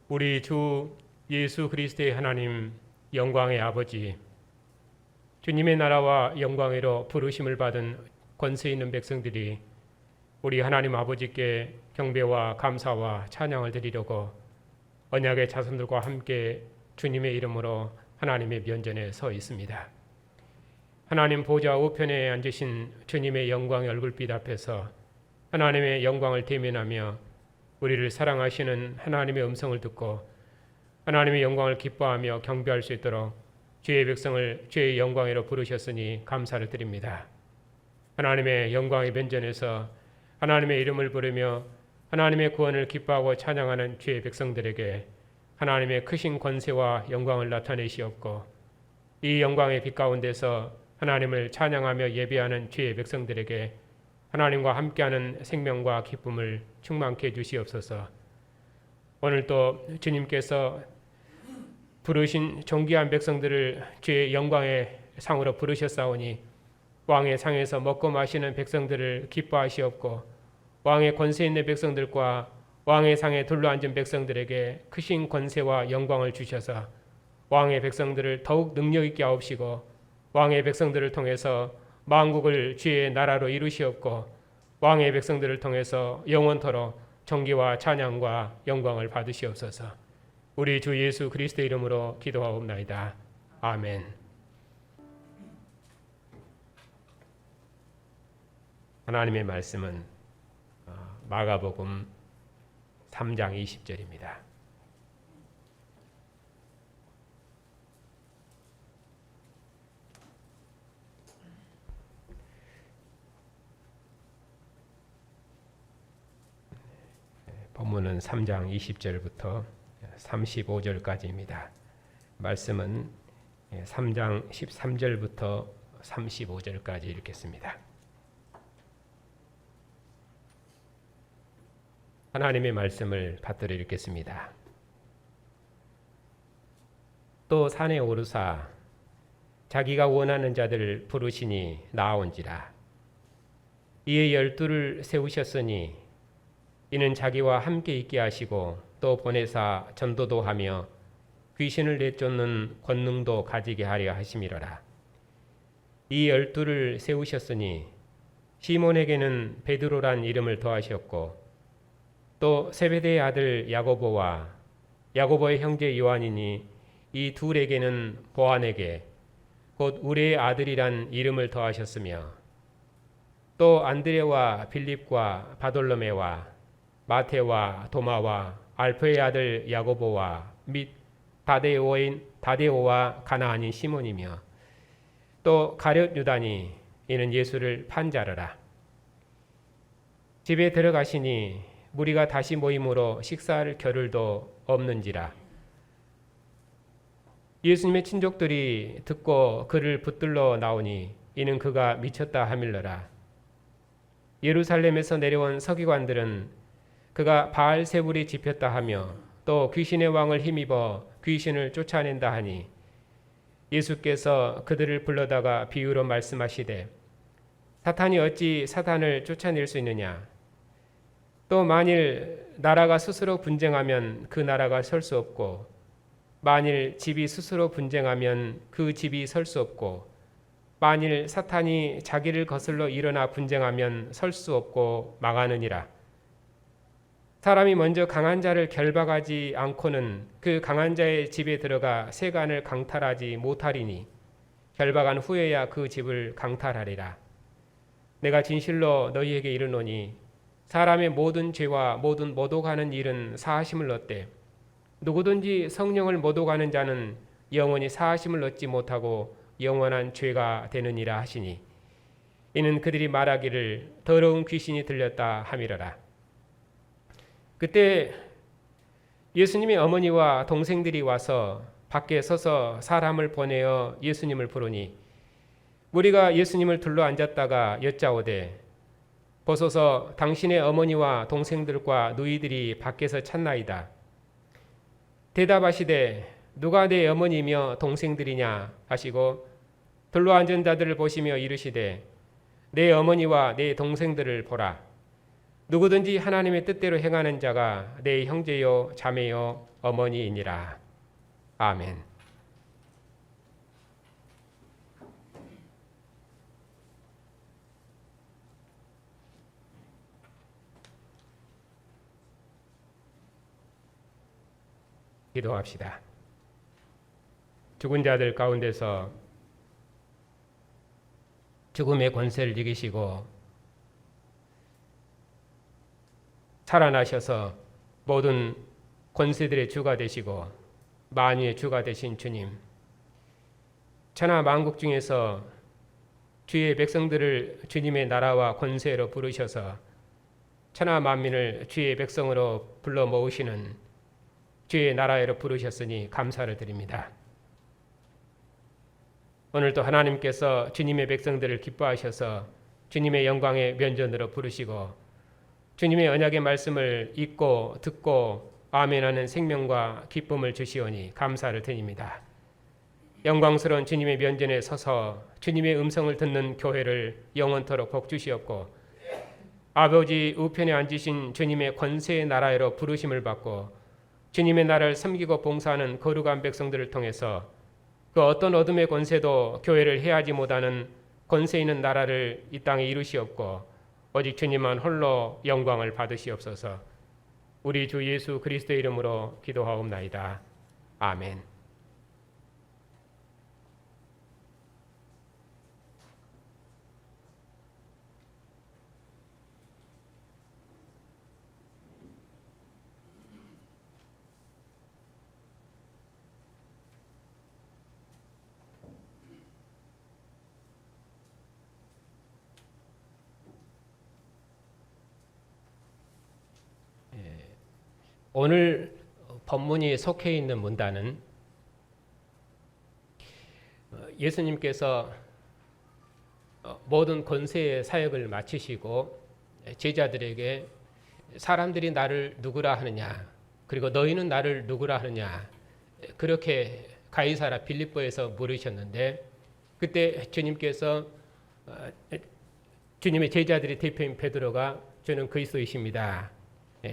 우리 주 예수 그리스도의 하나님 영광의 아버지, 주님의 나라와 영광으로 부르심을 받은 권세 있는 백성들이 우리 하나님 아버지께 경배와 감사와 찬양을 드리려고 언약의 자손들과 함께 주님의 이름으로 하나님의 면전에 서 있습니다. 하나님 보좌 우편에 앉으신 주님의 영광의 얼굴빛 앞에서 하나님의 영광을 대면하며 우리를 사랑하시는 하나님의 음성을 듣고 하나님의 영광을 기뻐하며 경배할 수 있도록 주의 백성을 주의 영광으로 부르셨으니 감사를 드립니다. 하나님의 영광의 면전에서 하나님의 이름을 부르며 하나님의 구원을 기뻐하고 찬양하는 주의 백성들에게 하나님의 크신 권세와 영광을 나타내시옵고 이 영광의 빛 가운데서 하나님을 찬양하며 예배하는 주의 백성들에게 하나님과 함께하는 생명과 기쁨을 충만케 해주시옵소서. 오늘 또 주님께서 부르신 존귀한 백성들을 주의 영광의 상으로 부르셨사오니 왕의 상에서 먹고 마시는 백성들을 기뻐하시옵고 왕의 권세 있는 백성들과 왕의 상에 둘러앉은 백성들에게 크신 권세와 영광을 주셔서 왕의 백성들을 더욱 능력 있게 하옵시고 왕의 백성들을 통해서 만국을 주의 나라로 이루시옵고 왕의 백성들을 통해서 영원토록 존귀와 찬양과 영광을 받으시옵소서. 우리 주 예수 그리스도의 이름으로 기도하옵나이다. 아멘. 하나님의 말씀은 마가복음 3장 20절입니다. 본문은 3장 20절부터 35절까지입니다. 말씀은 3장 13절부터 35절까지 읽겠습니다. 하나님의 말씀을 받들어 읽겠습니다. 또 산에 오르사 자기가 원하는 자들을 부르시니 나아온지라. 이에 12를 세우셨으니 이는 자기와 함께 있게 하시고 또 보내사 전도도 하며 귀신을 내쫓는 권능도 가지게 하려 하심이로라. 이 12를 세우셨으니 시몬에게는 베드로란 이름을 더하셨고 또 세베대의 아들 야고보와 야고보의 형제 요한이니 이 둘에게는 보아네게 곧 우레의 아들이란 이름을 더하셨으며 또 안드레와 빌립과 바돌로메와 마테와 도마와 알프의 아들 야고보와 및 다데오와 가나안인 시몬이며 또 가룟 유다니 이는 예수를 판 자르라. 집에 들어가시니 무리가 다시 모임으로 식사할 겨를도 없는지라. 예수님의 친족들이 듣고 그를 붙들러 나오니 이는 그가 미쳤다 하밀러라. 예루살렘에서 내려온 서기관들은 그가 바알세불이 집혔다 하며 또 귀신의 왕을 힘입어 귀신을 쫓아낸다 하니 예수께서 그들을 불러다가 비유로 말씀하시되 사탄이 어찌 사탄을 쫓아낼 수 있느냐. 또 만일 나라가 스스로 분쟁하면 그 나라가 설 수 없고 만일 집이 스스로 분쟁하면 그 집이 설 수 없고 만일 사탄이 자기를 거슬러 일어나 분쟁하면 설 수 없고 망하느니라. 사람이 먼저 강한 자를 결박하지 않고는 그 강한 자의 집에 들어가 세간을 강탈하지 못하리니 결박한 후에야 그 집을 강탈하리라. 내가 진실로 너희에게 이르노니 사람의 모든 죄와 모든 모독하는 일은 사하심을 얻되 누구든지 성령을 모독하는 자는 영원히 사하심을 얻지 못하고 영원한 죄가 되느니라 하시니 이는 그들이 말하기를 더러운 귀신이 들렸다 함이러라. 그때 예수님의 어머니와 동생들이 와서 밖에 서서 사람을 보내어 예수님을 부르니 무리가 예수님을 둘러 앉았다가 여짜오되 보소서 당신의 어머니와 동생들과 누이들이 밖에서 찾나이다. 대답하시되 누가 내 어머니며 동생들이냐 하시고 둘러 앉은 자들을 보시며 이르시되 내 어머니와 내 동생들을 보라. 누구든지 하나님의 뜻대로 행하는 자가 내 형제요 자매요 어머니이니라. 아멘. 기도합시다. 죽은 자들 가운데서 죽음의 권세를 이기시고 살아나셔서 모든 권세들의 주가 되시고 만유의 주가 되신 주님, 천하 만국 중에서 주의 백성들을 주님의 나라와 권세로 부르셔서 천하 만민을 주의 백성으로 불러 모으시는 주의 나라로 부르셨으니 감사를 드립니다. 오늘도 하나님께서 주님의 백성들을 기뻐하셔서 주님의 영광의 면전으로 부르시고 주님의 언약의 말씀을 읽고 듣고 아멘하는 생명과 기쁨을 주시오니 감사를 드립니다. 영광스러운 주님의 면전에 서서 주님의 음성을 듣는 교회를 영원토록 복주시옵고 아버지 우편에 앉으신 주님의 권세의 나라로 부르심을 받고 주님의 나라를 섬기고 봉사하는 거룩한 백성들을 통해서 그 어떤 어둠의 권세도 교회를 해하지 못하는 권세 있는 나라를 이 땅에 이루시옵고 오직 주님만 홀로 영광을 받으시옵소서. 우리 주 예수 그리스도의 이름으로 기도하옵나이다. 아멘. 오늘 본문이 속해 있는 문단은 예수님께서 모든 권세의 사역을 마치시고 제자들에게 사람들이 나를 누구라 하느냐, 그리고 너희는 나를 누구라 하느냐, 그렇게 가이사랴 빌립보에서 물으셨는데 그때 주님께서 주님의 제자들의 대표인 베드로가 저는 그리스도이십니다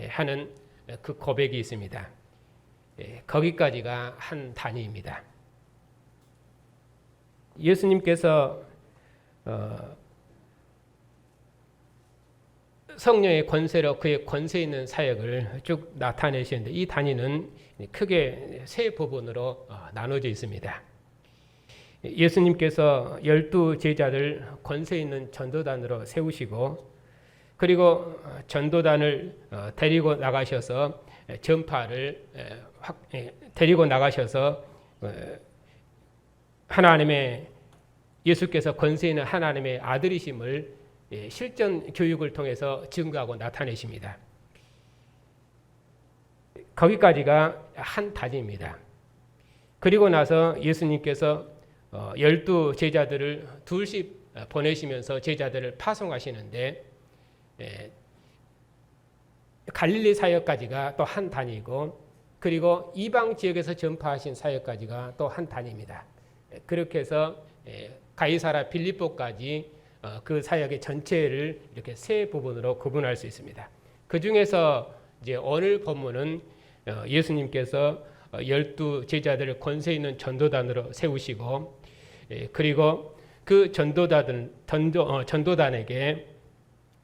하는 그 고백이 있습니다. 거기까지가 한 단위입니다. 예수님께서 성령의 권세로 그의 권세 있는 사역을 쭉 나타내시는데 이 단위는 크게 세 부분으로 나눠져 있습니다. 예수님께서 12 제자들 권세 있는 전도단으로 세우시고 그리고 전도단을 데리고 나가셔서 전파를 데리고 나가셔서 하나님의 예수께서 권세 있는 하나님의 아들이심을 실전 교육을 통해서 증거하고 나타내십니다. 거기까지가 한 단위입니다. 그리고 나서 예수님께서 12 제자들을 둘씩 보내시면서 제자들을 파송하시는데 갈릴리 사역까지가 또 한 단위고 그리고 이방 지역에서 전파하신 사역까지가 또 한 단위입니다. 그렇게 해서 가이사랴 빌립보까지 그 사역의 전체를 이렇게 세 부분으로 구분할 수 있습니다. 그 중에서 이제 오늘 본문은 예수님께서 12 제자들을 권세 있는 전도단으로 세우시고 그리고 그 전도단에게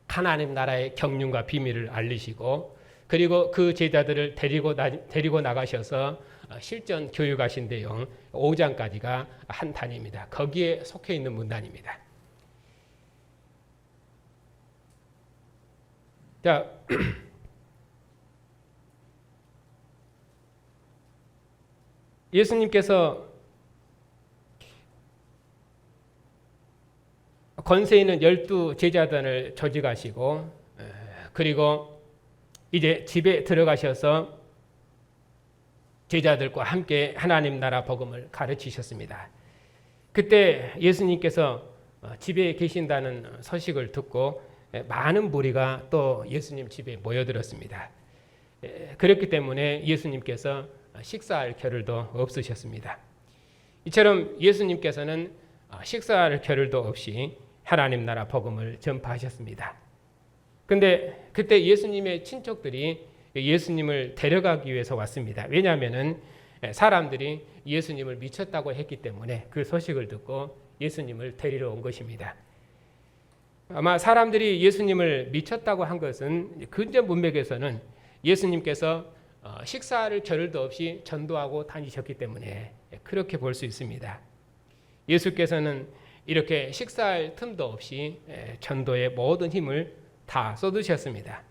하나님 나라의 경륜과 비밀을 알리시고 그리고 그 제자들을 데리고 나가셔서 실전 교육하신 내용 5장까지가 한 단위입니다. 거기에 속해 있는 문단입니다. 자, 예수님께서 권세 있는 12 제자단을 조직하시고 그리고 이제 집에 들어가셔서 제자들과 함께 하나님 나라 복음을 가르치셨습니다. 그때 예수님께서 집에 계신다는 소식을 듣고 많은 무리가 또 예수님 집에 모여들었습니다. 그렇기 때문에 예수님께서 식사할 겨를도 없으셨습니다. 이처럼 예수님께서는 식사할 겨를도 없이 하나님 나라 복음을 전파하셨습니다. 근데 그때 예수님의 친척들이 예수님을 데려가기 위해서 왔습니다. 왜냐하면은 사람들이 예수님을 미쳤다고 했기 때문에 그 소식을 듣고 예수님을 데리러 온 것입니다. 아마 사람들이 예수님을 미쳤다고 한 것은 근전 문맥에서는 예수님께서 식사를 겨를도 없이 전도하고 다니셨기 때문에 그렇게 볼 수 있습니다. 예수께서는 이렇게 식사할 틈도 없이 전도의 모든 힘을 다 쏟으셨습니다.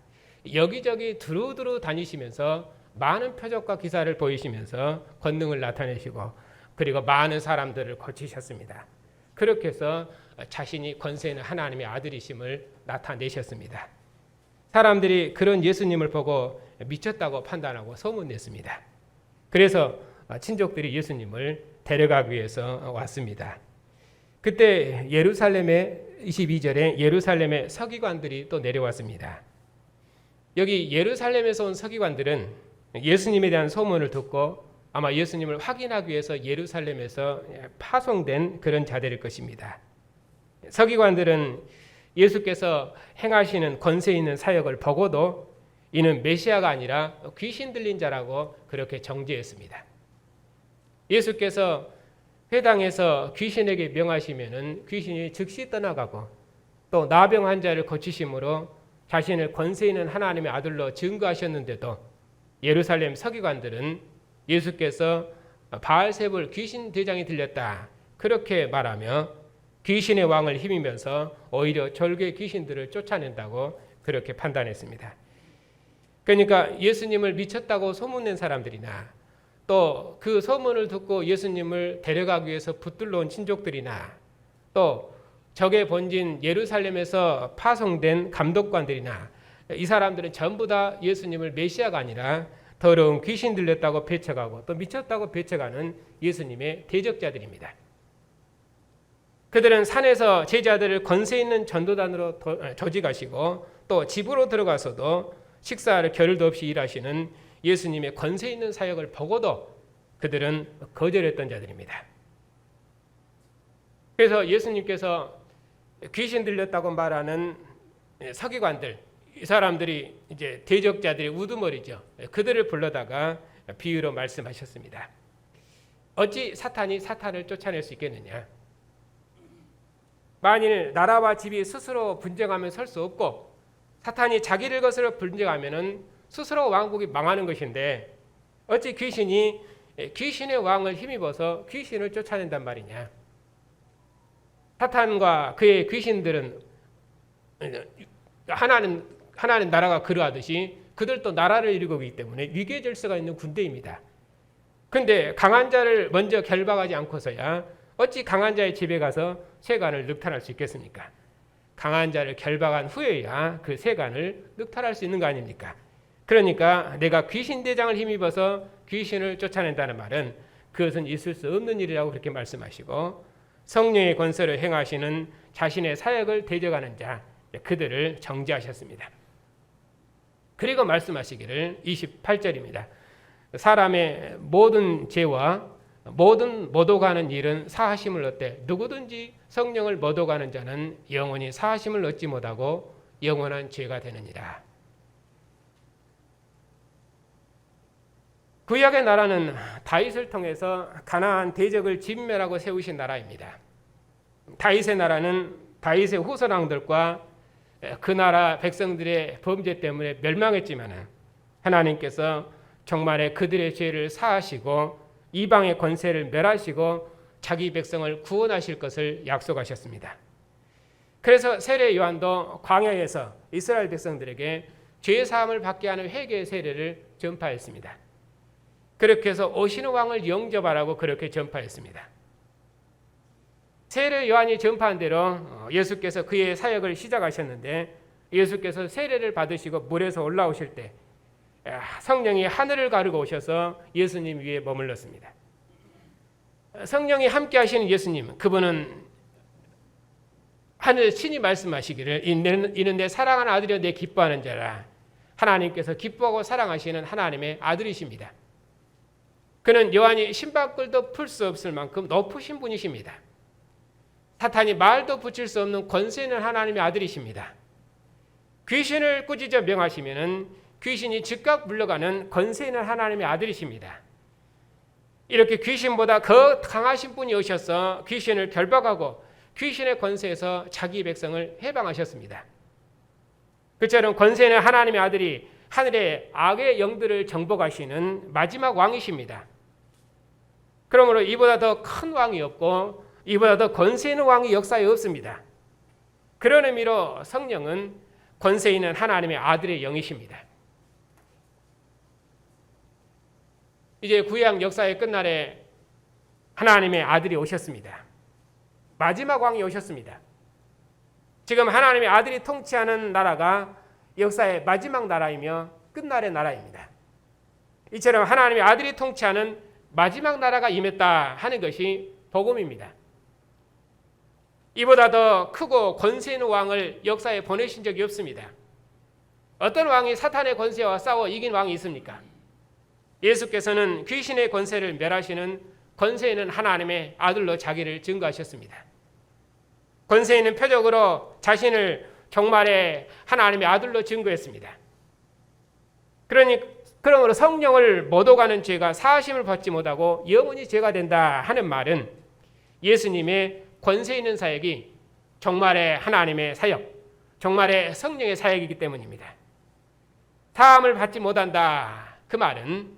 여기저기 두루두루 다니시면서 많은 표적과 기사를 보이시면서 권능을 나타내시고 그리고 많은 사람들을 고치셨습니다. 그렇게 해서 자신이 권세 있는 하나님의 아들이심을 나타내셨습니다. 사람들이 그런 예수님을 보고 미쳤다고 판단하고 소문냈습니다. 그래서 친족들이 예수님을 데려가기 위해서 왔습니다. 그때 예루살렘에 22절에 예루살렘의 서기관들이 또 내려왔습니다. 여기 예루살렘에서 온 서기관들은 예수님에 대한 소문을 듣고 아마 예수님을 확인하기 위해서 예루살렘에서 파송된 그런 자들일 것입니다. 서기관들은 예수께서 행하시는 권세 있는 사역을 보고도 이는 메시아가 아니라 귀신 들린 자라고 그렇게 정죄했습니다. 예수께서 회당에서 귀신에게 명하시면은 귀신이 즉시 떠나가고 또 나병 환자를 고치심으로 자신을 권세 있는 하나님의 아들로 증거하셨는데도 예루살렘 서기관들은 예수께서 바알세불 귀신 대장이 들렸다 그렇게 말하며 귀신의 왕을 힘이면서 오히려 졸개 귀신들을 쫓아낸다고 그렇게 판단했습니다. 그러니까 예수님을 미쳤다고 소문낸 사람들이나 또 그 소문을 듣고 예수님을 데려가기 위해서 붙들러 온 친족들이나 또 적의 본진 예루살렘에서 파송된 감독관들이나 이 사람들은 전부 다 예수님을 메시아가 아니라 더러운 귀신 들렸다고 배척하고 또 미쳤다고 배척하는 예수님의 대적자들입니다. 그들은 산에서 제자들을 권세 있는 전도단으로 조직하시고 또 집으로 들어가서도 식사를 겨를도 없이 일하시는 예수님의 권세 있는 사역을 보고도 그들은 거절했던 자들입니다. 그래서 예수님께서 귀신 들렸다고 말하는 서기관들, 이 사람들이 이제 대적자들의 우두머리죠. 그들을 불러다가 비유로 말씀하셨습니다. 어찌 사탄이 사탄을 쫓아낼 수 있겠느냐? 만일 나라와 집이 스스로 분쟁하면 설 수 없고 사탄이 자기를 것으로 분쟁하면은 스스로 왕국이 망하는 것인데 어찌 귀신이 귀신의 왕을 힘입어서 귀신을 쫓아낸단 말이냐? 사탄과 그의 귀신들은 하나는 나라가 그러하듯이 그들도 나라를 이루고 있기 때문에 위계 질서가 있는 군대입니다. 그런데 강한 자를 먼저 결박하지 않고서야 어찌 강한 자의 집에 가서 세간을 늑탈할 수 있겠습니까? 강한 자를 결박한 후에야 그 세간을 늑탈할 수 있는 거 아닙니까? 그러니까 내가 귀신 대장을 힘입어서 귀신을 쫓아낸다는 말은 그것은 있을 수 없는 일이라고 그렇게 말씀하시고 성령의 권세를 행하시는 자신의 사역을 대적하는 자 그들을 정죄하셨습니다. 그리고 말씀하시기를 28절입니다. 사람의 모든 죄와 모든 모독하는 일은 사하심을 얻되 누구든지 성령을 모독하는 자는 영원히 사하심을 얻지 못하고 영원한 죄가 되느니라. 구약의 나라는 다윗을 통해서 가나안 대적을 진멸하고 세우신 나라입니다. 다윗의 나라는 다윗의 후손왕들과 그 나라 백성들의 범죄 때문에 멸망했지만 하나님께서 정말에 그들의 죄를 사하시고 이방의 권세를 멸하시고 자기 백성을 구원하실 것을 약속하셨습니다. 그래서 세례 요한도 광야에서 이스라엘 백성들에게 죄 사함을 받게 하는 회개의 세례를 전파했습니다. 그렇게 해서 오시는 왕을 영접하라고 그렇게 전파했습니다. 세례 요한이 전파한 대로 예수께서 그의 사역을 시작하셨는데 예수께서 세례를 받으시고 물에서 올라오실 때 성령이 하늘을 가르고 오셔서 예수님 위에 머물렀습니다. 성령이 함께 하시는 예수님, 그분은 하늘 신이 말씀하시기를 이는 내 사랑하는 아들이여 내 기뻐하는 자라. 하나님께서 기뻐하고 사랑하시는 하나님의 아들이십니다. 그는 요한이 신발끈도 풀 수 없을 만큼 높으신 분이십니다. 사탄이 말도 붙일 수 없는 권세 있는 하나님의 아들이십니다. 귀신을 꾸짖어 명하시면은 귀신이 즉각 물러가는 권세 있는 하나님의 아들이십니다. 이렇게 귀신보다 더 강하신 분이 오셔서 귀신을 결박하고 귀신의 권세에서 자기 백성을 해방하셨습니다. 그처럼 권세 있는 하나님의 아들이 하늘의 악의 영들을 정복하시는 마지막 왕이십니다. 그러므로 이보다 더 큰 왕이 없고 이보다 더 권세 있는 왕이 역사에 없습니다. 그런 의미로 성령은 권세 있는 하나님의 아들의 영이십니다. 이제 구약 역사의 끝날에 하나님의 아들이 오셨습니다. 마지막 왕이 오셨습니다. 지금 하나님의 아들이 통치하는 나라가 역사의 마지막 나라이며 끝날의 나라입니다. 이처럼 하나님의 아들이 통치하는 마지막 나라가 임했다 하는 것이 복음입니다. 이보다 더 크고 권세 있는 왕을 역사에 보내신 적이 없습니다. 어떤 왕이 사탄의 권세와 싸워 이긴 왕이 있습니까? 예수께서는 귀신의 권세를 멸하시는 권세 있는 하나님의 아들로 자기를 증거하셨습니다. 권세 있는 표적으로 자신을 종말의 하나님의 아들로 증거했습니다. 그러므로 성령을 못 오가는 죄가 사하심을 받지 못하고 영원히 죄가 된다 하는 말은 예수님의 권세 있는 사역이 종말의 하나님의 사역, 종말의 성령의 사역이기 때문입니다. 사함을 받지 못한다. 그 말은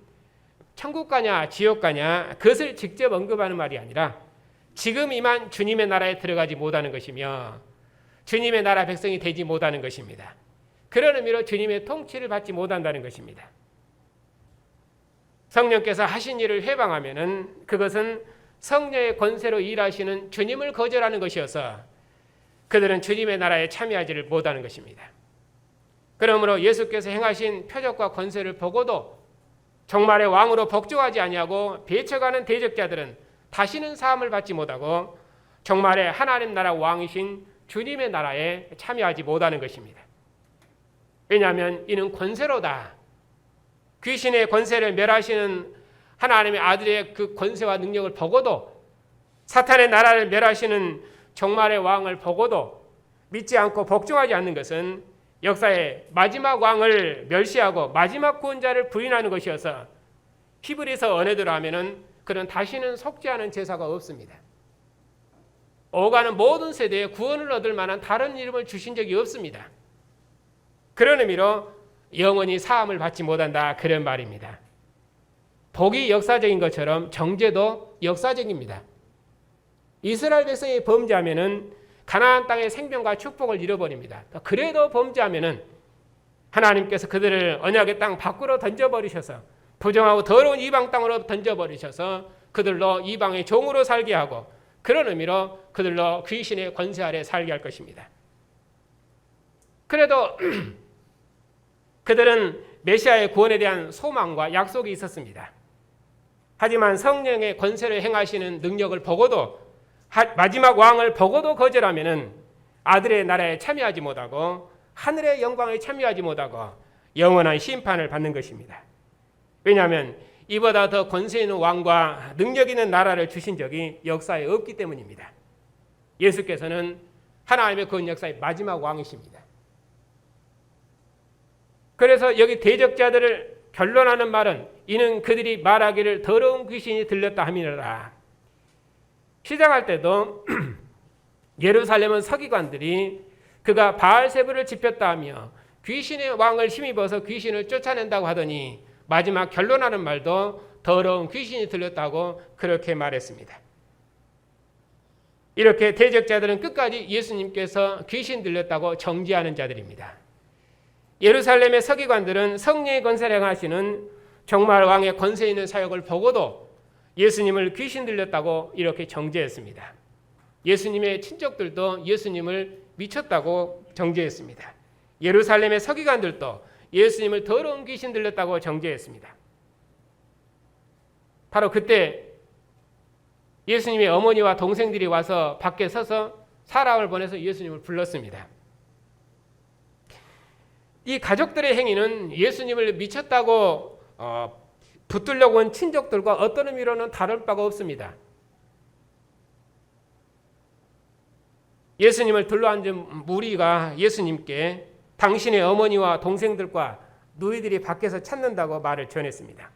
천국 가냐 지옥 가냐 그것을 직접 언급하는 말이 아니라 지금 이만 주님의 나라에 들어가지 못하는 것이며 주님의 나라 백성이 되지 못하는 것입니다. 그런 의미로 주님의 통치를 받지 못한다는 것입니다. 성령께서 하신 일을 해방하면은 그것은 성령의 권세로 일하시는 주님을 거절하는 것이어서 그들은 주님의 나라에 참여하지를 못하는 것입니다. 그러므로 예수께서 행하신 표적과 권세를 보고도 종말의 왕으로 복종하지 아니하고 배척하는 대적자들은 다시는 사함을 받지 못하고 종말의 하나님 나라 왕이신 주님의 나라에 참여하지 못하는 것입니다. 왜냐하면 이는 권세로다. 귀신의 권세를 멸하시는 하나님의 아들의 그 권세와 능력을 보고도 사탄의 나라를 멸하시는 종말의 왕을 보고도 믿지 않고 복종하지 않는 것은 역사의 마지막 왕을 멸시하고 마지막 구원자를 부인하는 것이어서 히브리서 언어대로 하면은 그는 다시는 속지 않은 제사가 없습니다. 오가는 모든 세대에 구원을 얻을 만한 다른 이름을 주신 적이 없습니다. 그런 의미로 영원히 사함을 받지 못한다 그런 말입니다. 복이 역사적인 것처럼 정죄도 역사적입니다. 이스라엘 백성이 범죄하면은 가나안 땅의 생명과 축복을 잃어버립니다. 그래도 범죄하면은 하나님께서 그들을 언약의 땅 밖으로 던져버리셔서 부정하고 더러운 이방 땅으로 던져버리셔서 그들로 이방의 종으로 살게 하고 그런 의미로 그들로 귀신의 권세 아래 살게 할 것입니다. 그래도 그들은 메시아의 구원에 대한 소망과 약속이 있었습니다. 하지만 성령의 권세를 행하시는 능력을 보고도 마지막 왕을 보고도 거절하면은 아들의 나라에 참여하지 못하고 하늘의 영광에 참여하지 못하고 영원한 심판을 받는 것입니다. 왜냐하면 이보다 더 권세 있는 왕과 능력 있는 나라를 주신 적이 역사에 없기 때문입니다. 예수께서는 하나님의 구원 역사의 마지막 왕이십니다. 그래서 여기 대적자들을 결론하는 말은 이는 그들이 말하기를 더러운 귀신이 들렸다 함이라. 시작할 때도 예루살렘은 서기관들이 그가 바알세불을 지폈다 하며 귀신의 왕을 힘입어서 귀신을 쫓아낸다고 하더니 마지막 결론하는 말도 더러운 귀신이 들렸다고 그렇게 말했습니다. 이렇게 대적자들은 끝까지 예수님께서 귀신 들렸다고 정죄하는 자들입니다. 예루살렘의 서기관들은 성령의 권세를 행하시는 종말 왕의 권세 있는 사역을 보고도 예수님을 귀신 들렸다고 이렇게 정죄했습니다. 예수님의 친족들도 예수님을 미쳤다고 정죄했습니다. 예루살렘의 서기관들도 예수님을 더러운 귀신 들렸다고 정죄했습니다. 바로 그때 예수님의 어머니와 동생들이 와서 밖에 서서 사람을 보내서 예수님을 불렀습니다. 이 가족들의 행위는 예수님을 미쳤다고 붙들려고 온 친족들과 어떤 의미로는 다를 바가 없습니다. 예수님을 둘러앉은 무리가 예수님께 당신의 어머니와 동생들과 누이들이 밖에서 찾는다고 말을 전했습니다.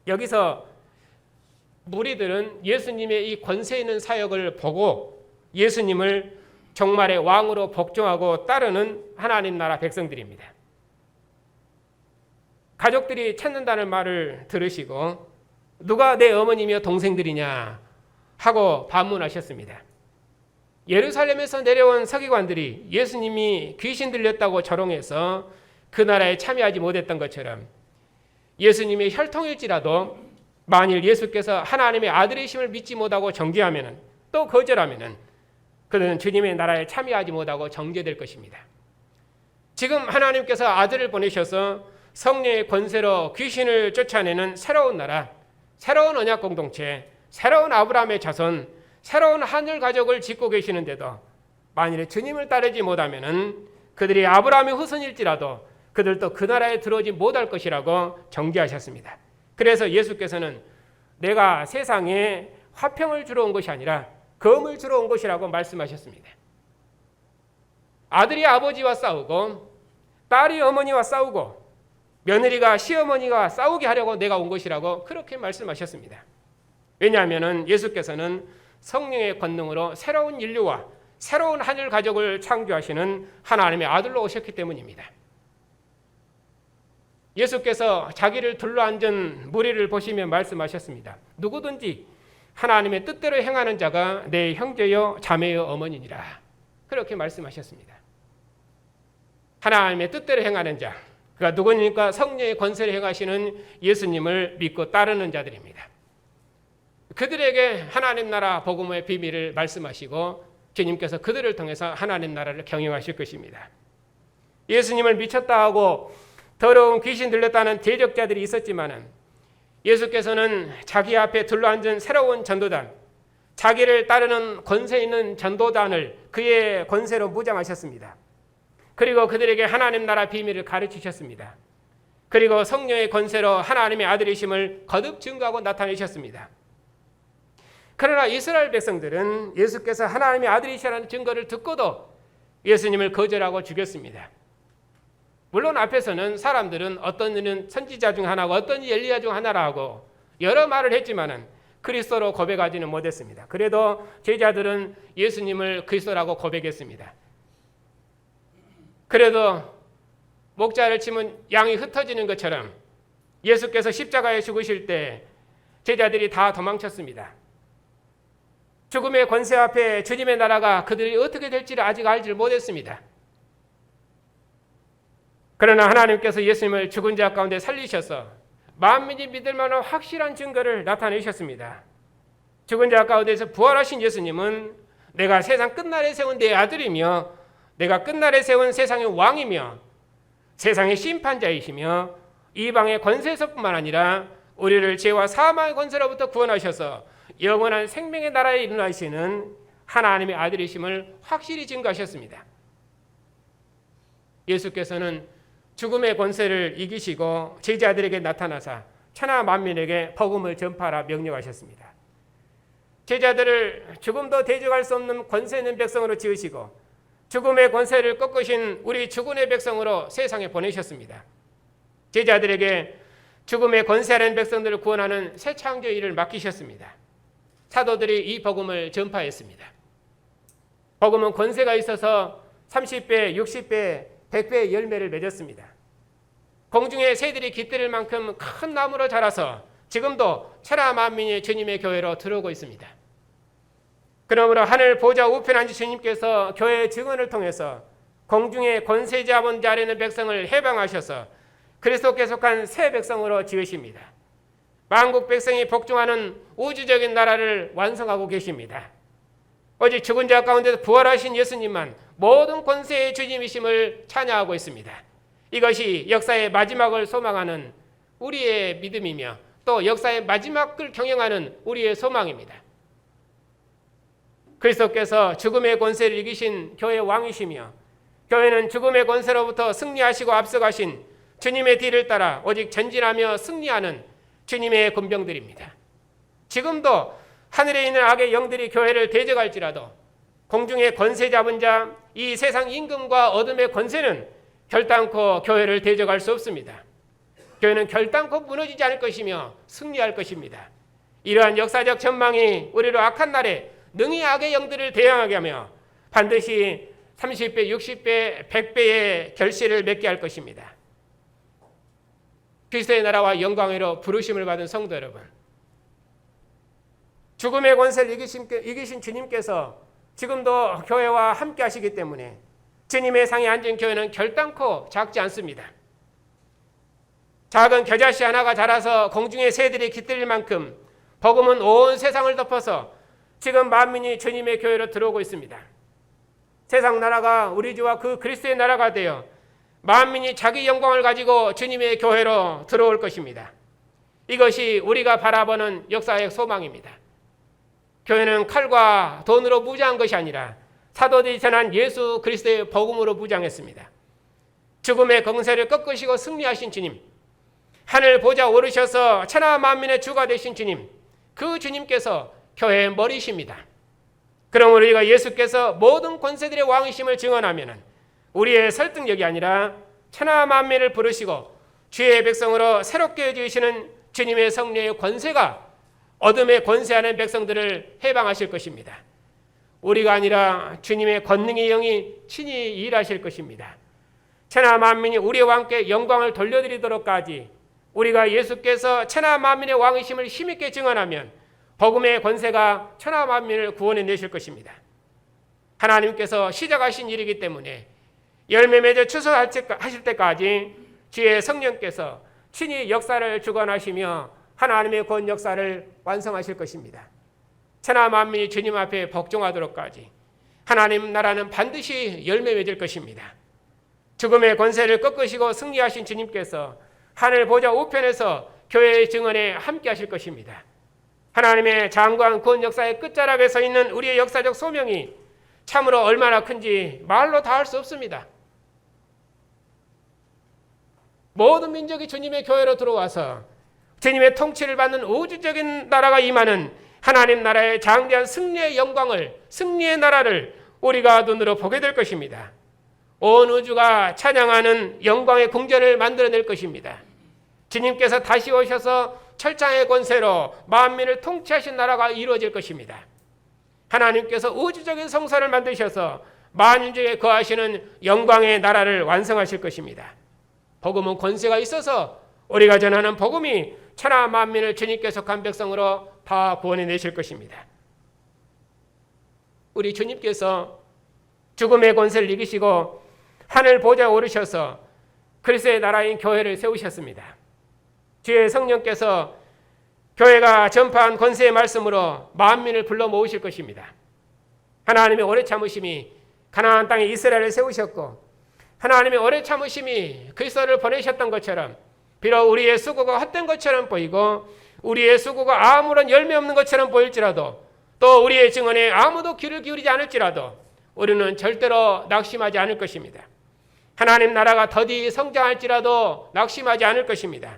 여기서 무리들은 예수님의 이 권세 있는 사역을 보고 예수님을 정말의 왕으로 복종하고 따르는 하나님 나라 백성들입니다. 가족들이 찾는다는 말을 들으시고 누가 내 어머니며 동생들이냐 하고 반문하셨습니다. 예루살렘에서 내려온 서기관들이 예수님이 귀신 들렸다고 조롱해서 그 나라에 참여하지 못했던 것처럼 예수님의 혈통일지라도 만일 예수께서 하나님의 아들이심을 믿지 못하고 정죄하면 또 거절하면 그들은 주님의 나라에 참여하지 못하고 정죄될 것입니다. 지금 하나님께서 아들을 보내셔서 성령의 권세로 귀신을 쫓아내는 새로운 나라, 새로운 언약 공동체, 새로운 아브라함의 자손, 새로운 하늘 가족을 짓고 계시는데도 만일에 주님을 따르지 못하면 그들이 아브라함의 후손일지라도 그들도 그 나라에 들어오지 못할 것이라고 정죄하셨습니다. 그래서 예수께서는 내가 세상에 화평을 주러 온 것이 아니라 검을 주러 온 것이라고 말씀하셨습니다. 아들이 아버지와 싸우고 딸이 어머니와 싸우고 며느리가 시어머니가 싸우게 하려고 내가 온 것이라고 그렇게 말씀하셨습니다. 왜냐하면 예수께서는 성령의 권능으로 새로운 인류와 새로운 하늘 가족을 창조하시는 하나님의 아들로 오셨기 때문입니다. 예수께서 자기를 둘러앉은 무리를 보시며 말씀하셨습니다. 누구든지 하나님의 뜻대로 행하는 자가 내 형제요 자매요 어머니니라. 그렇게 말씀하셨습니다. 하나님의 뜻대로 행하는 자, 그가 누구니까 성령의 권세를 행하시는 예수님을 믿고 따르는 자들입니다. 그들에게 하나님 나라 복음의 비밀을 말씀하시고 주님께서 그들을 통해서 하나님 나라를 경영하실 것입니다. 예수님을 미쳤다 하고 더러운 귀신 들렸다는 대적자들이 있었지만 예수께서는 자기 앞에 둘러앉은 새로운 전도단, 자기를 따르는 권세 있는 전도단을 그의 권세로 무장하셨습니다. 그리고 그들에게 하나님 나라 비밀을 가르치셨습니다. 그리고 성령의 권세로 하나님의 아들이심을 거듭 증거하고 나타내셨습니다. 그러나 이스라엘 백성들은 예수께서 하나님의 아들이시라는 증거를 듣고도 예수님을 거절하고 죽였습니다. 물론 앞에서는 사람들은 어떤 이는 선지자 중 하나고 어떤 이 엘리야 중 하나라고 여러 말을 했지만은 그리스도로 고백하지는 못했습니다. 그래도 제자들은 예수님을 그리스도라고 고백했습니다. 그래도 목자를 치면 양이 흩어지는 것처럼 예수께서 십자가에 죽으실 때 제자들이 다 도망쳤습니다. 죽음의 권세 앞에 주님의 나라가 그들이 어떻게 될지를 아직 알지 못했습니다. 그러나 하나님께서 예수님을 죽은 자 가운데 살리셔서 만민이 믿을 만한 확실한 증거를 나타내셨습니다. 죽은 자 가운데서 부활하신 예수님은 내가 세상 끝날에 세운 내 아들이며 내가 끝날에 세운 세상의 왕이며 세상의 심판자이시며 이방의 권세에서뿐만 아니라 우리를 죄와 사망의 권세로부터 구원하셔서 영원한 생명의 나라에 이루시는 하나님의 아들이심을 확실히 증거하셨습니다. 예수께서는 죽음의 권세를 이기시고 제자들에게 나타나사 천하 만민에게 복음을 전파하라 명령하셨습니다. 제자들을 죽음도 대적할 수 없는 권세 있는 백성으로 지으시고 죽음의 권세를 꺾으신 우리 주군의 백성으로 세상에 보내셨습니다. 제자들에게 죽음의 권세하는 백성들을 구원하는 새 창조 일을 맡기셨습니다. 사도들이 이 복음을 전파했습니다. 복음은 권세가 있어서 30배, 60배, 100배의 열매를 맺었습니다. 공중의 새들이 깃들일 만큼 큰 나무로 자라서 지금도 천하 만민이 주님의 교회로 들어오고 있습니다. 그러므로 하늘 보좌 우편에 앉으신 주님께서 교회의 증언을 통해서 공중의 권세 잡은 자리에 있는 백성을 해방하셔서 그리스도께 속한 새 백성으로 지으십니다. 만국 백성이 복종하는 우주적인 나라를 완성하고 계십니다. 오직 죽은 자 가운데서 부활하신 예수님만 모든 권세의 주님이심을 찬양하고 있습니다. 이것이 역사의 마지막을 소망하는 우리의 믿음이며 또 역사의 마지막을 경영하는 우리의 소망입니다. 그리스도께서 죽음의 권세를 이기신 교회의 왕이시며 교회는 죽음의 권세로부터 승리하시고 앞서가신 주님의 뒤를 따라 오직 전진하며 승리하는 주님의 군병들입니다. 지금도 하늘에 있는 악의 영들이 교회를 대적할지라도 공중의 권세 잡은 자 이 세상 임금과 어둠의 권세는 결단코 교회를 대적할 수 없습니다. 교회는 결단코 무너지지 않을 것이며 승리할 것입니다. 이러한 역사적 전망이 우리로 악한 날에 능히 악의 영들을 대항하게 하며 반드시 30배, 60배, 100배의 결실을 맺게 할 것입니다. 그리스도의 나라와 영광으로 부르심을 받은 성도 여러분, 죽음의 권세를 이기신 주님께서 지금도 교회와 함께 하시기 때문에 주님의 상에 앉은 교회는 결단코 작지 않습니다. 작은 겨자씨 하나가 자라서 공중의 새들이 깃들일 만큼 복음은 온 세상을 덮어서 지금 만민이 주님의 교회로 들어오고 있습니다. 세상 나라가 우리 주와 그 그리스도의 나라가 되어 만민이 자기 영광을 가지고 주님의 교회로 들어올 것입니다. 이것이 우리가 바라보는 역사의 소망입니다. 교회는 칼과 돈으로 무장한 것이 아니라 사도들이 전한 예수 그리스도의 복음으로 무장했습니다. 죽음의 권세를 꺾으시고 승리하신 주님, 하늘 보좌 오르셔서 천하 만민의 주가 되신 주님, 그 주님께서 교회의 머리십니다. 그러므로 우리가 예수께서 모든 권세들의 왕이심을 증언하면 우리의 설득력이 아니라 천하 만민을 부르시고 주의 백성으로 새롭게 지으시는 주님의 성령의 권세가 어둠에 권세하는 백성들을 해방하실 것입니다. 우리가 아니라 주님의 권능의 영이 친히 일하실 것입니다. 천하 만민이 우리와 함께 영광을 돌려드리도록까지 우리가 예수께서 천하 만민의 왕이심을 힘있게 증언하면 복음의 권세가 천하 만민을 구원해 내실 것입니다. 하나님께서 시작하신 일이기 때문에 열매 맺어 추수하실 때까지 주의 성령께서 친히 역사를 주관하시며 하나님의 권 역사를 완성하실 것입니다. 천하 만민이 주님 앞에 복종하도록까지 하나님 나라는 반드시 열매 맺을 것입니다. 죽음의 권세를 꺾으시고 승리하신 주님께서 하늘 보좌 우편에서 교회의 증언에 함께 하실 것입니다. 하나님의 장관 구원 역사의 끝자락에 서 있는 우리의 역사적 소명이 참으로 얼마나 큰지 말로 다 할 수 없습니다. 모든 민족이 주님의 교회로 들어와서 주님의 통치를 받는 우주적인 나라가 임하는 하나님 나라의 장대한 승리의 영광을, 승리의 나라를 우리가 눈으로 보게 될 것입니다. 온 우주가 찬양하는 영광의 궁전을 만들어낼 것입니다. 주님께서 다시 오셔서 철장의 권세로 만민을 통치하신 나라가 이루어질 것입니다. 하나님께서 우주적인 성소를 만드셔서 만인중에 거하시는 영광의 나라를 완성하실 것입니다. 복음은 권세가 있어서 우리가 전하는 복음이 천하 만민을 주님께 속한 백성으로 다 구원해 내실 것입니다. 우리 주님께서 죽음의 권세를 이기시고 하늘 보좌에 오르셔서 그리스도의 나라인 교회를 세우셨습니다. 주의 성령께서 교회가 전파한 권세의 말씀으로 만민을 불러 모으실 것입니다. 하나님의 오래 참으심이 가나안 땅에 이스라엘을 세우셨고 하나님의 오래 참으심이 그리스도를 보내셨던 것처럼 비록 우리의 수고가 헛된 것처럼 보이고 우리의 수고가 아무런 열매 없는 것처럼 보일지라도 또 우리의 증언에 아무도 귀를 기울이지 않을지라도 우리는 절대로 낙심하지 않을 것입니다. 하나님 나라가 더디 성장할지라도 낙심하지 않을 것입니다.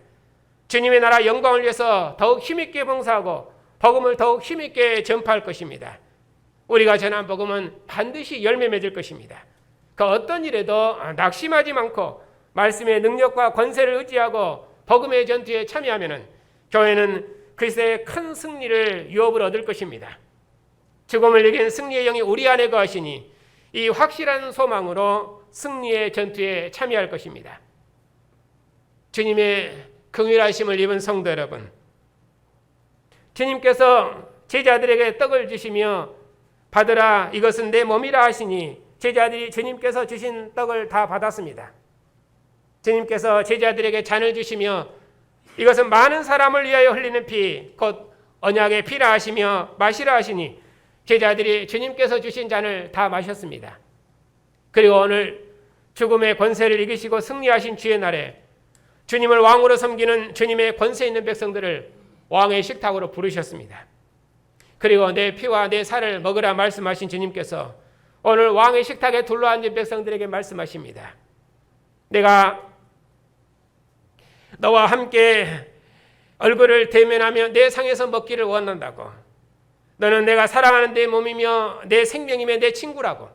주님의 나라 영광을 위해서 더욱 힘있게 봉사하고 복음을 더욱 힘있게 전파할 것입니다. 우리가 전한 복음은 반드시 열매 맺을 것입니다. 그 어떤 일에도 낙심하지 않고 말씀의 능력과 권세를 의지하고 복음의 전투에 참여하면 교회는 그리스도의 큰 승리를 유업을 얻을 것입니다. 죽음을 이긴 승리의 영이 우리 안에 거하시니 이 확실한 소망으로 승리의 전투에 참여할 것입니다. 주님의 긍휼하심을 입은 성도 여러분, 주님께서 제자들에게 떡을 주시며 받으라 이것은 내 몸이라 하시니 제자들이 주님께서 주신 떡을 다 받았습니다. 주님께서 제자들에게 잔을 주시며 이것은 많은 사람을 위하여 흘리는 피 곧 언약의 피라 하시며 마시라 하시니 제자들이 주님께서 주신 잔을 다 마셨습니다. 그리고 오늘 죽음의 권세를 이기시고 승리하신 주의 날에 주님을 왕으로 섬기는 주님의 권세 있는 백성들을 왕의 식탁으로 부르셨습니다. 그리고 내 피와 내 살을 먹으라 말씀하신 주님께서 오늘 왕의 식탁에 둘러앉은 백성들에게 말씀하십니다. 내가 너와 함께 얼굴을 대면하며 내 상에서 먹기를 원한다고. 너는 내가 사랑하는 내 몸이며 내 생명이며 내 친구라고.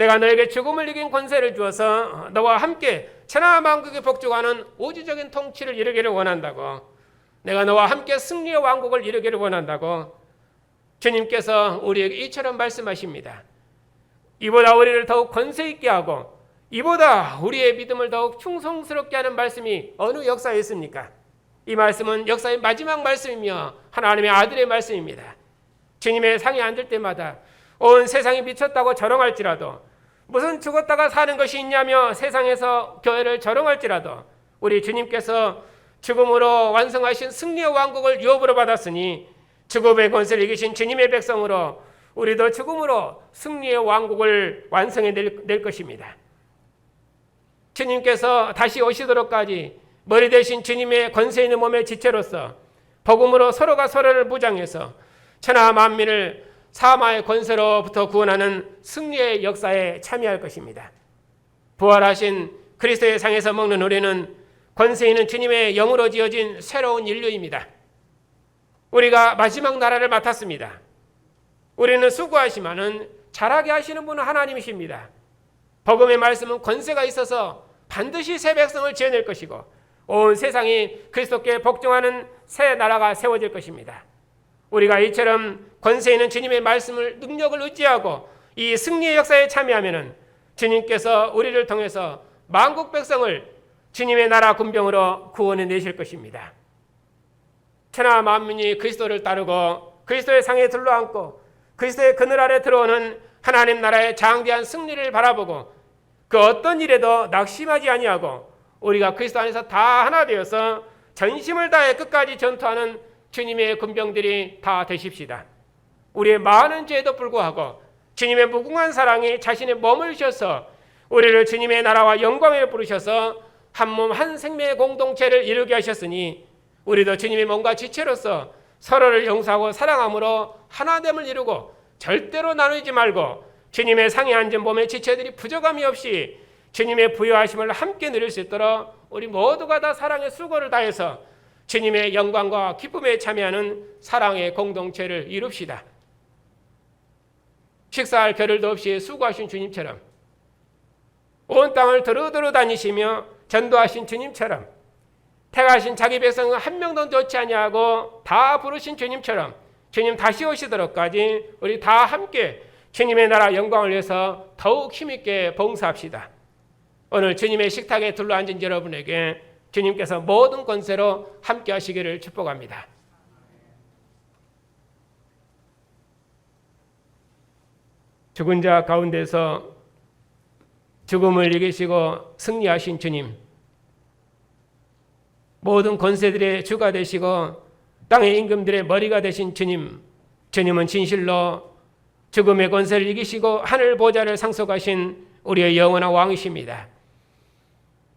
내가 너에게 죽음을 이긴 권세를 주어서 너와 함께 천하 만국에 복종하는 우주적인 통치를 이루기를 원한다고, 내가 너와 함께 승리의 왕국을 이루기를 원한다고 주님께서 우리에게 이처럼 말씀하십니다. 이보다 우리를 더욱 권세 있게 하고 이보다 우리의 믿음을 더욱 충성스럽게 하는 말씀이 어느 역사에 있습니까? 이 말씀은 역사의 마지막 말씀이며 하나님의 아들의 말씀입니다. 주님의 상에 앉을 때마다 온 세상이 미쳤다고 조롱할지라도, 무슨 죽었다가 사는 것이 있냐며 세상에서 교회를 조롱할지라도, 우리 주님께서 죽음으로 완성하신 승리의 왕국을 유업으로 받았으니 죽음의 권세를 이기신 주님의 백성으로 우리도 죽음으로 승리의 왕국을 완성해 낼 것입니다. 주님께서 다시 오시도록까지 머리 대신 주님의 권세 있는 몸의 지체로서 복음으로 서로가 서로를 무장해서 천하 만민을 사마의 권세로부터 구원하는 승리의 역사에 참여할 것입니다. 부활하신 그리스도의 상에서 먹는 우리는 권세 있는 주님의 영으로 지어진 새로운 인류입니다. 우리가 마지막 나라를 맡았습니다. 우리는 수고하시면은 잘하게 하시는 분은 하나님이십니다. 복음의 말씀은 권세가 있어서 반드시 새 백성을 지어낼 것이고 온 세상이 그리스도께 복종하는 새 나라가 세워질 것입니다. 우리가 이처럼 권세 있는 주님의 말씀을, 능력을 의지하고 이 승리의 역사에 참여하면은 주님께서 우리를 통해서 만국 백성을 주님의 나라 군병으로 구원해 내실 것입니다. 천하 만민이 그리스도를 따르고 그리스도의 상에 둘러앉고 그리스도의 그늘 아래 들어오는 하나님 나라의 장대한 승리를 바라보고 그 어떤 일에도 낙심하지 아니하고 우리가 그리스도 안에서 다 하나 되어서 전심을 다해 끝까지 전투하는 주님의 군병들이 다 되십시다. 우리의 많은 죄에도 불구하고 주님의 무궁한 사랑이 자신의 몸을 주셔서 우리를 주님의 나라와 영광에 부르셔서 한 몸 한 생명의 공동체를 이루게 하셨으니 우리도 주님의 몸과 지체로서 서로를 용서하고 사랑함으로 하나됨을 이루고 절대로 나누지 말고 주님의 상에 앉은 몸의 지체들이 부족함이 없이 주님의 부여하심을 함께 누릴 수 있도록 우리 모두가 다 사랑의 수고를 다해서 주님의 영광과 기쁨에 참여하는 사랑의 공동체를 이룹시다. 식사할 겨를도 없이 수고하신 주님처럼, 온 땅을 두루두루 다니시며 전도하신 주님처럼, 택하신 자기 백성은 한 명도 놓지 아니하고 다 부르신 주님처럼 주님 다시 오시도록까지 우리 다 함께 주님의 나라 영광을 위해서 더욱 힘있게 봉사합시다. 오늘 주님의 식탁에 둘러앉은 여러분에게 주님께서 모든 권세로 함께 하시기를 축복합니다. 죽은 자 가운데서 죽음을 이기시고 승리하신 주님, 모든 권세들의 주가 되시고 땅의 임금들의 머리가 되신 주님, 주님은 진실로 죽음의 권세를 이기시고 하늘 보좌를 상속하신 우리의 영원한 왕이십니다.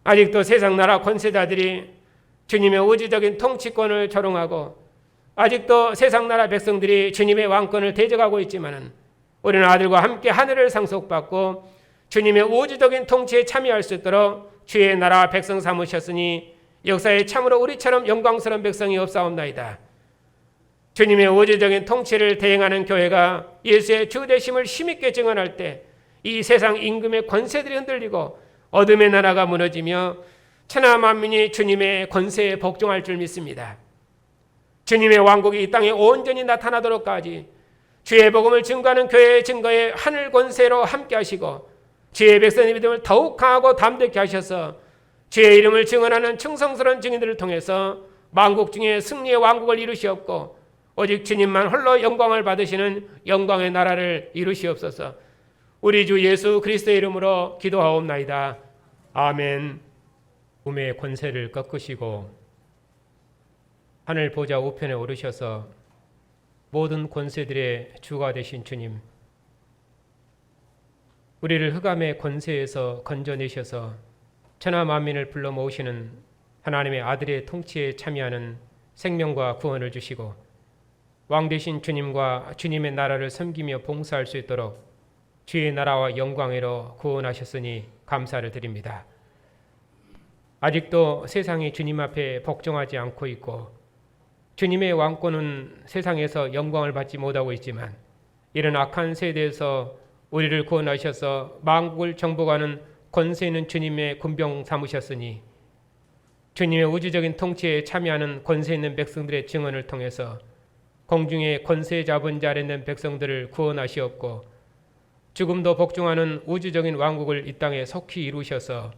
아직도 세상 나라 권세자들이 주님의 우주적인 통치권을 조롱하고 아직도 세상 나라 백성들이 주님의 왕권을 대적하고 있지만은 우리는 아들과 함께 하늘을 상속받고 주님의 우주적인 통치에 참여할 수 있도록 주의 나라 백성 삼으셨으니 역사에 참으로 우리처럼 영광스러운 백성이 없사옵나이다. 주님의 우주적인 통치를 대행하는 교회가 예수의 주 되심을 힘있게 증언할 때 이 세상 임금의 권세들이 흔들리고 어둠의 나라가 무너지며 천하 만민이 주님의 권세에 복종할 줄 믿습니다. 주님의 왕국이 이 땅에 온전히 나타나도록까지 주의 복음을 증거하는 교회의 증거에 하늘 권세로 함께 하시고 주의 백성의 믿음을 더욱 강하고 담대케 하셔서 주의 이름을 증언하는 충성스러운 증인들을 통해서 만국 중에 승리의 왕국을 이루시옵고 오직 주님만 홀로 영광을 받으시는 영광의 나라를 이루시옵소서. 우리 주 예수 그리스도의 이름으로 기도하옵나이다. 아멘. 꿈의 권세를 꺾으시고 하늘 보좌 우편에 오르셔서 모든 권세들의 주가 되신 주님, 우리를 흑암의 권세에서 건져내셔서 천하 만민을 불러 모으시는 하나님의 아들의 통치에 참여하는 생명과 구원을 주시고 왕 되신 주님과 주님의 나라를 섬기며 봉사할 수 있도록 주의 나라와 영광으로 구원하셨으니 감사를 드립니다. 아직도 세상이 주님 앞에 복종하지 않고 있고 주님의 왕권은 세상에서 영광을 받지 못하고 있지만 이런 악한 세대에서 우리를 구원하셔서 만국을 정복하는 권세 있는 주님의 군병 삼으셨으니 주님의 우주적인 통치에 참여하는 권세 있는 백성들의 증언을 통해서 공중의 권세 잡은 자 아래 있는 백성들을 구원하시었고 죽음도 복종하는 우주적인 왕국을 이 땅에 속히 이루셔서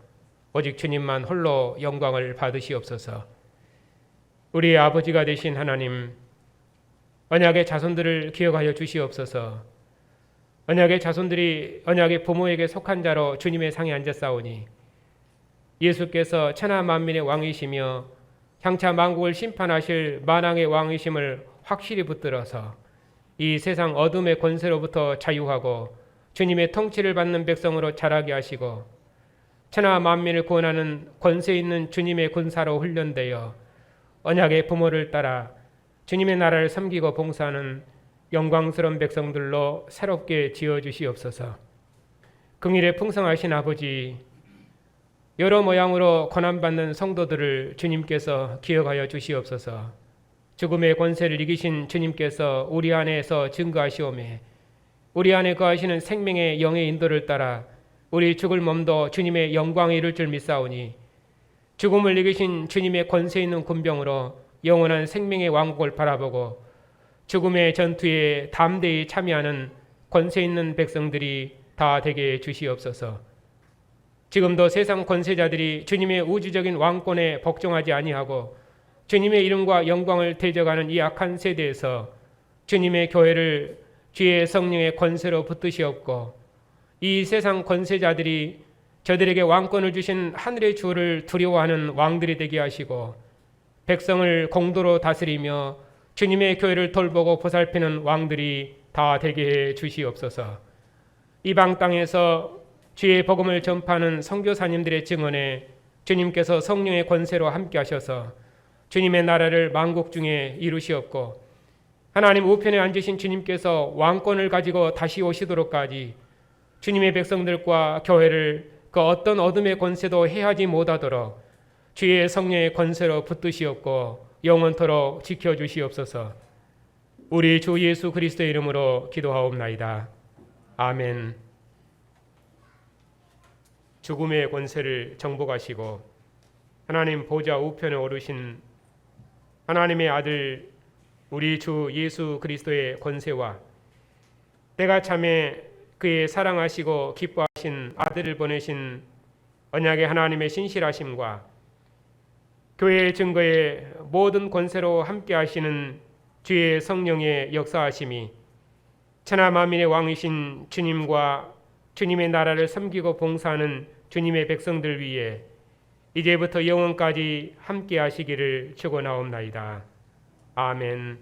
오직 주님만 홀로 영광을 받으시옵소서. 우리의 아버지가 되신 하나님, 언약의 자손들을 기억하여 주시옵소서. 언약의 자손들이 언약의 부모에게 속한 자로 주님의 상에 앉았사오니 예수께서 천하 만민의 왕이시며 향차 만국을 심판하실 만왕의 왕이심을 확실히 붙들어서 이 세상 어둠의 권세로부터 자유하고 주님의 통치를 받는 백성으로 자라게 하시고 천하 만민을 구원하는 권세 있는 주님의 군사로 훈련되어 언약의 부모를 따라 주님의 나라를 섬기고 봉사하는 영광스러운 백성들로 새롭게 지어주시옵소서. 긍휼에 풍성하신 아버지, 여러 모양으로 고난받는 성도들을 주님께서 기억하여 주시옵소서. 죽음의 권세를 이기신 주님께서 우리 안에서 증거하시오매 우리 안에 거하시는 생명의 영의 인도를 따라 우리 죽을 몸도 주님의 영광에 이를 줄 믿사오니 죽음을 이기신 주님의 권세 있는 군병으로 영원한 생명의 왕국을 바라보고 죽음의 전투에 담대히 참여하는 권세 있는 백성들이 다 되게 주시옵소서. 지금도 세상 권세자들이 주님의 우주적인 왕권에 복종하지 아니하고 주님의 이름과 영광을 대적하는 이 악한 세대에서 주님의 교회를 주의 성령의 권세로 붙드시옵고 이 세상 권세자들이 저들에게 왕권을 주신 하늘의 주를 두려워하는 왕들이 되게 하시고 백성을 공도로 다스리며 주님의 교회를 돌보고 보살피는 왕들이 다 되게 해 주시옵소서. 이방 땅에서 주의 복음을 전파하는 선교사님들의 증언에 주님께서 성령의 권세로 함께 하셔서 주님의 나라를 만국 중에 이루시옵고 하나님 우편에 앉으신 주님께서 왕권을 가지고 다시 오시도록까지 주님의 백성들과 교회를 그 어떤 어둠의 권세도 해하지 못하도록 주의 성령의 권세로 붙드시옵고 영원토록 지켜주시옵소서. 우리 주 예수 그리스도의 이름으로 기도하옵나이다. 아멘. 죽음의 권세를 정복하시고 하나님 보좌 우편에 오르신 하나님의 아들 우리 주 예수 그리스도의 권세와 때가 참에 그의 사랑하시고 기뻐하신 아들을 보내신 언약의 하나님의 신실하심과 교회의 증거에 모든 권세로 함께 하시는 주의 성령의 역사하심이 천하 만민의 왕이신 주님과 주님의 나라를 섬기고 봉사하는 주님의 백성들 위에 이제부터 영원까지 함께 하시기를 축원하옵나이다. 아멘.